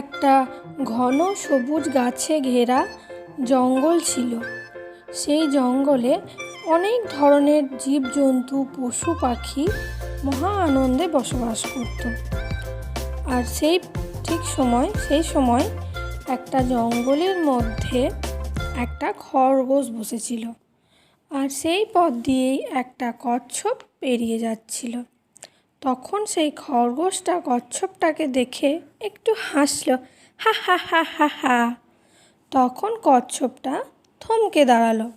একটা ঘন সবুজ গাছে ঘেরা জঙ্গল ছিল। সেই জঙ্গলে অনেক ধরনের জীবজন্তু, পশু পাখি মহা আনন্দে বসবাস করত। আর সেই সময় একটা জঙ্গলের মধ্যে একটা খরগোশ বসেছিল। আর সেই পথ দিয়েই একটা কচ্ছপ পেরিয়ে যাচ্ছিল। তখন সেই খরগোশটা কচ্ছপটাকে দেখে একটু হাসলো, হা হা হা হা হা। তখন কচ্ছপটা থমকে দাঁড়ালো।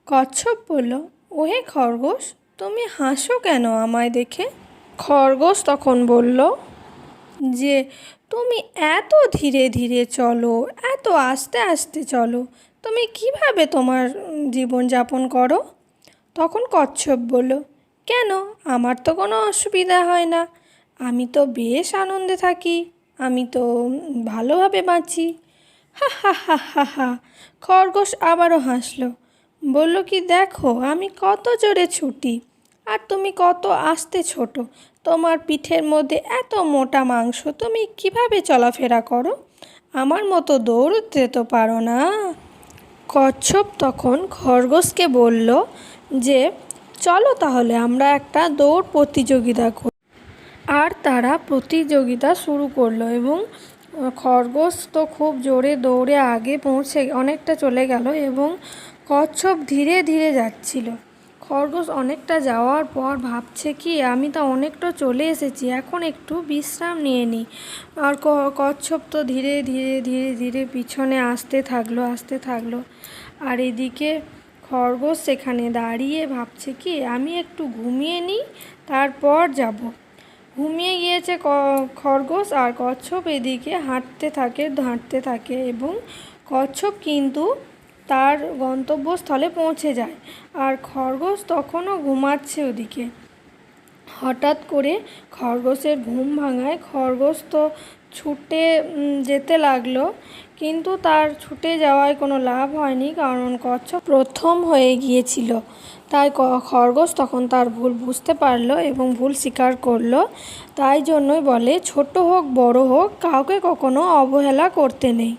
কচ্ছপ বলল, ওহে খরগোশ, তুমি হাসো কেন আমায় দেখে? খরগোশ তখন বলল যে তুমি এত ধীরে ধীরে চলো, এত আস্তে আস্তে চলো, তুমি কিভাবে তোমার জীবনযাপন করো? তখন কচ্ছপ বলল, কেন, আমার তো কোনো অসুবিধা হয় না, আমি তো বেশ আনন্দে থাকি, আমি তো ভালোভাবে বাঁচি। হা হা হা হা হা। খরগোশ আবারও হাসলো, বলল কি, দেখো আমি কত জোরে ছুটি আর তুমি কত আস্তে ছোট, তোমার পিঠের মধ্যে এত মোটা মাংস, তুমি কিভাবে চলাফেরা করো? আমার মতো দৌড়তে তো পারো না। কচ্ছপ তখন খরগোশকে বলল যে চলো তাহলে আমরা একটা দৌড় প্রতিযোগিতা করি। আর তারা প্রতিযোগিতা শুরু করলো এবং খরগোশ তো খুব জোরে দৌড়ে আগে পৌঁছে অনেকটা চলে গেল এবং কচ্ছপ ধীরে ধীরে যাচ্ছিল। খরগোশ অনেকটা যাওয়ার পর ভাবছে কি, আমি তো অনেকটা চলে এসেছি, এখন একটু বিশ্রাম নিয়ে নিই। আর কচ্ছপ তো ধীরে ধীরে ধীরে ধীরে পিছনে আসতে থাকলো। আর এদিকে খরগোশ সেখানে দাঁড়িয়ে ভাবছে কি, আমি একটু ঘুমিয়ে নিই, তারপর যাব। ঘুমিয়ে গিয়েছে খরগোশ, আর কচ্ছপ এদিকে হাঁটতে থাকে এবং কচ্ছপ কিন্তু তার গন্তব্যস্থলে পৌঁছে যায়। আর খরগোশ তখনও ঘুমাচ্ছে ওদিকে। হঠাৎ করে খরগোশের ঘুম ভাঙায় খরগোশ তো ছুটে যেতে লাগলো, কিন্তু তার ছুটে যাওয়ায় কোনো লাভ হয়নি, কারণ কচ্ছপ প্রথম হয়ে গিয়েছিল। তাই খরগোশ তখন তার ভুল বুঝতে পারলো এবং ভুল স্বীকার করলো। তাই জন্যই বলে, ছোট হোক বড় হোক, কাউকে কখনো অবহেলা করতে নেই।